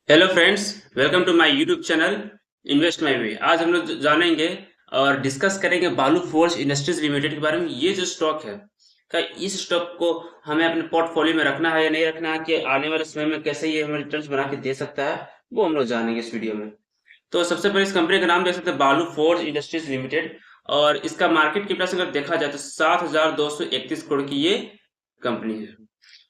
Hello friends, welcome to my YouTube channel invest my way. आज हम लोग जानेंगे और डिस्कस करेंगे बालू फोर्ज इंडस्ट्रीज लिमिटेड के बारे में। ये जो स्टॉक है, क्या इस स्टॉक को हमें अपने पोर्टफोलियो में रखना है या नहीं रखना है, कि आने वाले समय में कैसे ये हमें रिटर्न्स बना के दे सकता है, वो हम लोग जानेंगे इस वीडियो में। तो सबसे पहले इस कंपनी का नाम देख सकते हैं, बालू फोर्ज इंडस्ट्रीज लिमिटेड। और इसका मार्केट कैपिटल अगर देखा जाए तो 7,231 करोड़ की ये कंपनी है।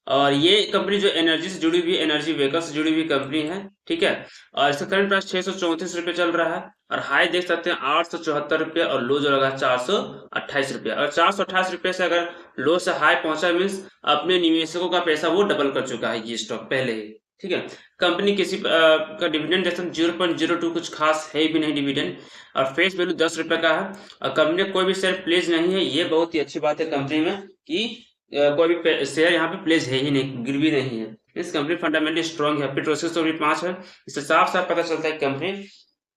और ये कंपनी जो एनर्जी से जुड़ी हुई, एनर्जी व्हीकल से जुड़ी हुई कंपनी है, ठीक है। और इसका करंट प्राइस 634 रुपये चल रहा है। और हाई देख सकते हैं 874 रुपये, और लो जो लगा 428 रुपये। और 428 रुपये से अगर लो से हाई पहुंचा, मीन्स अपने निवेशकों का पैसा वो डबल कर चुका है ये स्टॉक पहले ही, ठीक है। कंपनी किसी का डिविडेंड जैसे 0.02 कुछ खास है भी नहीं डिविडेंड। और फेस वैल्यू 10 रुपए का है। और कंपनी कोई भी शेयर प्लेज नहीं है, ये बहुत ही अच्छी बात है कंपनी में, कि कोई भी शेयर यहाँ पे प्लेस है ही नहीं, गिरवी नहीं है। इस कंपनी फंडामेंटली स्ट्रांग है। पेट्रोसिस तो भी 5 है। इससे साफ साफ पता चलता है कि कंपनी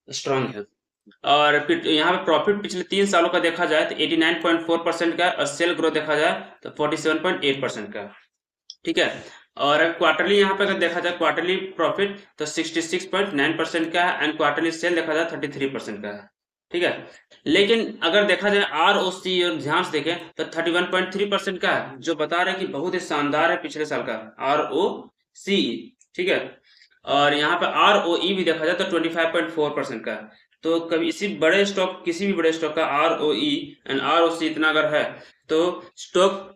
स्ट्रांग है। और फिर यहाँ पे प्रॉफिट पिछले 3 सालों का देखा जाए तो 89.4% का, और सेल ग्रोथ देखा जाए तो 47.8% का, ठीक है। और क्वार्टरली यहाँ पे अगर देखा जाए क्वार्टरली प्रॉफिट तो 66.9% का है, एंड क्वार्टरली सेल देखा जाए 33% का है, ठीक है। लेकिन अगर देखा जाए आर ओ सी और ध्यान से देखें तो 31.3% का है, जो बता रहे हैं कि बहुत ही शानदार है पिछले साल का आर ओ सी, ठीक है। और यहाँ पे आर ओ ई भी देखा जाए तो 25.4% का है। तो कभी इसी बड़े स्टॉक, किसी भी बड़े स्टॉक का R O E and R O C इतना अगर है, तो स्टॉक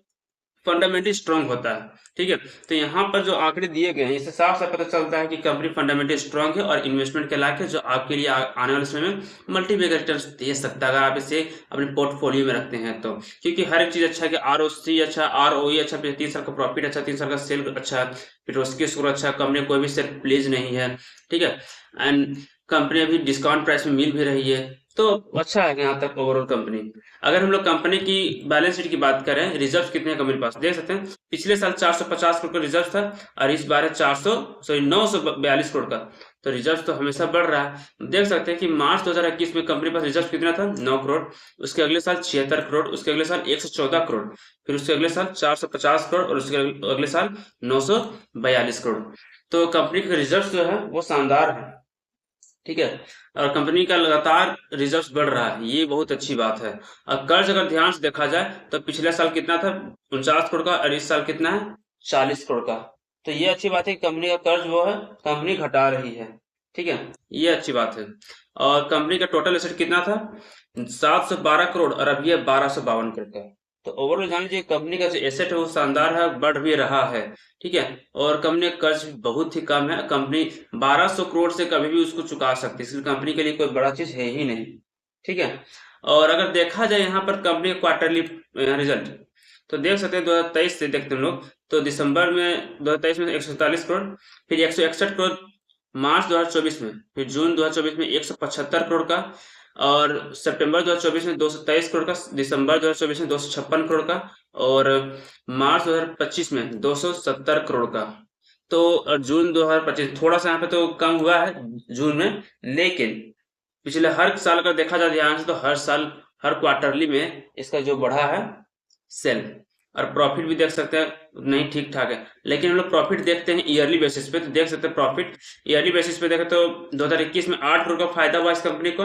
फंडामेंटली स्ट्रांग होता है, ठीक है। तो यहाँ पर जो आंकड़े दिए गए हैं, इससे साफ साफ पता चलता है कि कंपनी फंडामेंटली स्ट्रांग है और इन्वेस्टमेंट के लायक है, जो आपके लिए आने वाले समय में मल्टीपल रिटर्न्स दे सकता है, अगर आप इसे अपने पोर्टफोलियो में रखते हैं तो। क्योंकि हर एक चीज अच्छा है, कि आर ओ सी अच्छा, आर ओ ई अच्छा, 3 साल का प्रॉफिट अच्छा, 3 साल का सेल अच्छा, फिर उसकी स्कोर अच्छा, कंपनी कोई भी शेयर प्लीज नहीं है, ठीक है। एंड कंपनी अभी डिस्काउंट प्राइस में मिल भी रही है, तो अच्छा है यहाँ तक ओवरऑल कंपनी। अगर हम लोग कंपनी की बैलेंस शीट की बात करें, रिजर्व कितने हैं कंपनी के पास, देख सकते हैं पिछले साल 450 करोड़ का रिजर्व था, और इस बार है 942 करोड़ का। तो रिजर्व तो हमेशा बढ़ रहा है। देख सकते हैं कि मार्च 2021 में कंपनी के पास रिजर्व कितना था, 9 करोड़। उसके अगले साल 76 करोड़, उसके अगले साल 114 करोड़, फिर उसके अगले साल 450 करोड़, और उसके अगले साल 942 करोड़। तो कंपनी का रिजर्व जो है वो शानदार है, ठीक है। और कंपनी का लगातार रिजर्व्स बढ़ रहा है, ये बहुत अच्छी बात है। और कर्ज अगर ध्यान से देखा जाए तो पिछले साल कितना था, 49 करोड़ का, और इस साल कितना है, 40 करोड़ का। तो ये अच्छी बात है कि कंपनी का कर्ज वो है, कंपनी घटा रही है, ठीक है। ये अच्छी बात है। और कंपनी का टोटल एसेट कितना था, 712 करोड़, और अभी है 1252 करोड़ का। तो ओवरऑल जान लीजिए कंपनी का जो एसेट है वो शानदार है, बढ़ भी रहा है, ठीक है। और कंपनी का कर्ज भी बहुत ही कम है। कंपनी 1200 करोड़ से कभी भी उसको चुका सकती है, इसलिए कंपनी के लिए कोई बड़ा चीज है ही नहीं, ठीक है। और अगर देखा जाए यहाँ पर कंपनी का क्वार्टरली रिजल्ट, तो देख सकते हैं 2023 से देखते हैं हम लोग, तो दिसंबर में 2023 में 147 करोड़, फिर 161 करोड़ मार्च 2024 में, फिर जून 2024 में 175 करोड़ का, और सितंबर 2024 में 223 करोड़ का, दिसंबर 2024 में 256 करोड़ का, और मार्च 2025 में 270 करोड़ का। तो जून 2025 थोड़ा सा यहाँ पे तो कम हुआ है जून में, लेकिन पिछले हर साल अगर देखा जाए ध्यान से, तो हर साल हर क्वार्टरली में इसका जो बढ़ा है सेल। और प्रॉफिट भी देख सकते हैं नहीं, ठीक ठाक है। लेकिन हम लोग प्रॉफिट देखते हैं ईयरली बेसिस पे, तो देख सकते हैं प्रॉफिट ईयरली बेसिस पे देखें तो 2021 में 8 करोड़ का फायदा हुआ इस कंपनी को,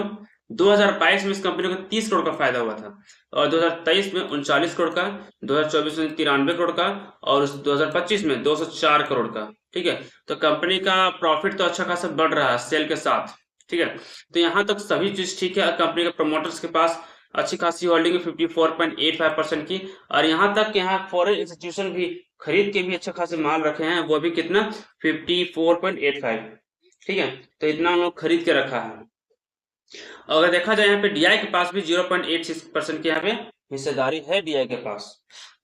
2022 में इस कंपनी को 30 करोड़ का फायदा हुआ था, और 2023 में 39 करोड़ का, 2024 में 93 करोड़ का, और 2025 में 204 करोड़ का, ठीक है। तो कंपनी का प्रॉफिट तो अच्छा खासा बढ़ रहा है सेल के साथ, ठीक है। तो यहाँ तक सभी चीज ठीक है। कंपनी के प्रमोटर्स के पास अच्छी खासी होल्डिंग है, 54.85% की। और यहाँ तक कि यहाँ फॉरेन इंस्टीट्यूशन भी खरीद के भी अच्छा खासे माल रखे हैं, वो भी कितना, 54.85, ठीक है। तो इतना हम लोग खरीद के रखा है। अगर देखा जाए यहाँ पे डीआई के पास भी 0.86% की यहाँ पे हिस्सेदारी है डीआई के पास।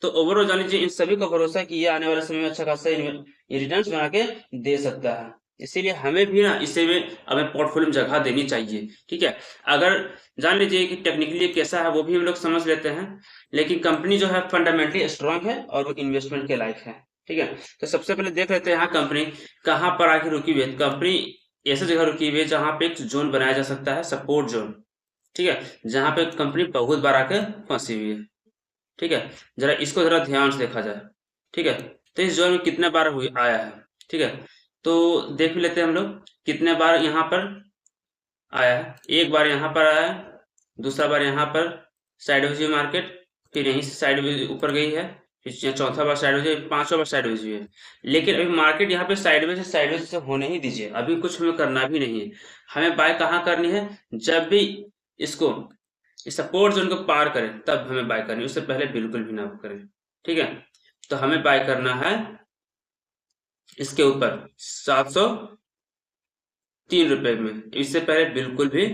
तो ओवरऑल जान लीजिए इन सभी का भरोसा है कि ये आने वाले समय में अच्छा खासा रिटर्न्स बना के दे सकता है। इसीलिए हमें भी ना इसे में हमें पोर्टफोलियो में जगह देनी चाहिए, ठीक है। अगर जान लीजिए कि टेक्निकली कैसा है वो भी हम लोग समझ लेते हैं, लेकिन कंपनी जो है फंडामेंटली स्ट्रांग है और वो इन्वेस्टमेंट के लायक है, ठीक है। तो सबसे पहले देख लेते हैं यहाँ कंपनी कहाँ पर आके रुकी हुई है। कंपनी ऐसी जगह रुकी हुई है जहां पे एक जोन बनाया जा सकता है, सपोर्ट जोन, ठीक है, जहां पे कंपनी बहुत बार आके फंसी हुई है, ठीक है। जरा इसको जरा ध्यान से देखा जाए, ठीक है। तो इस जोन में कितने बार हुई आया है, ठीक है। तो देख भी लेते हैं हम लोग कितने बार यहाँ पर आया है। एक बार यहाँ पर आया है, दूसरा बार यहाँ पर साइडवेज हुई मार्केट, फिर यहीं से साइडवेज ऊपर गई है, फिर चौथा बार साइडवेज हुई, पांचवा बार साइडवेज हुई है। लेकिन अभी मार्केट यहाँ पे साइडवेज से होने ही दीजिए, अभी कुछ हमें करना भी नहीं है। हमें बाय कहाँ करनी है, जब भी इसको इस सपोर्ट जोन को पार करें तब हमें बाय करनी है, उससे पहले बिल्कुल भी ना करें। ठीक है, तो हमें बाय करना है इसके ऊपर 703 रुपए में, इससे पहले बिल्कुल भी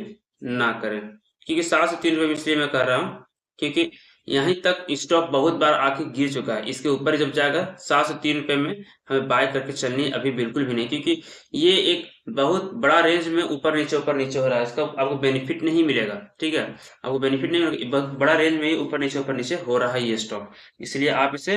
ना करें। क्योंकि 703 रुपए में इसलिए मैं कर रहा हूँ क्योंकि यहीं तक स्टॉक बहुत बार आके गिर चुका है। इसके ऊपर जब जाएगा 703 रुपए में हमें बाय करके चलनी है, अभी बिल्कुल भी नहीं, क्योंकि ये एक बहुत बड़ा रेंज में ऊपर नीचे हो रहा है। इसका आपको बेनिफिट नहीं मिलेगा। ठीक है, आपको बेनिफिट नहीं मिलेगा, बहुत बड़ा रेंज में ही ऊपर नीचे हो रहा है ये स्टॉक, इसलिए आप इसे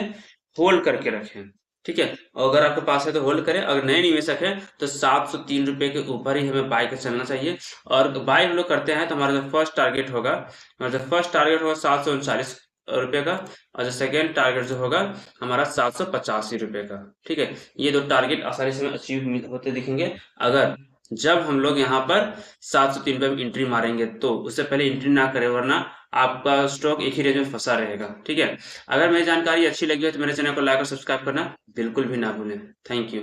होल्ड करके रखें। ठीक है, और अगर आपके पास है तो होल्ड करें, अगर नए निवेशक है तो 703 रुपए के ऊपर ही हमें बाय कर चलना चाहिए। और बाय हम लोग करते हैं तो हमारा जो फर्स्ट टारगेट होगा, 739 रुपए का, और जो सेकेंड टारगेट जो होगा हमारा 785 रुपए का। ठीक है, ये दो टारगेट आसानी से अचीव होते दिखेंगे अगर जब हम लोग यहाँ पर 703 रुपए में एंट्री मारेंगे। तो उससे पहले एंट्री ना करें, वरना आपका स्टॉक एक ही रेंज में फंसा रहेगा। ठीक है, अगर मेरी जानकारी अच्छी लगी हो तो मेरे चैनल को लाइक और सब्सक्राइब करना बिल्कुल भी ना भूलें। Thank you.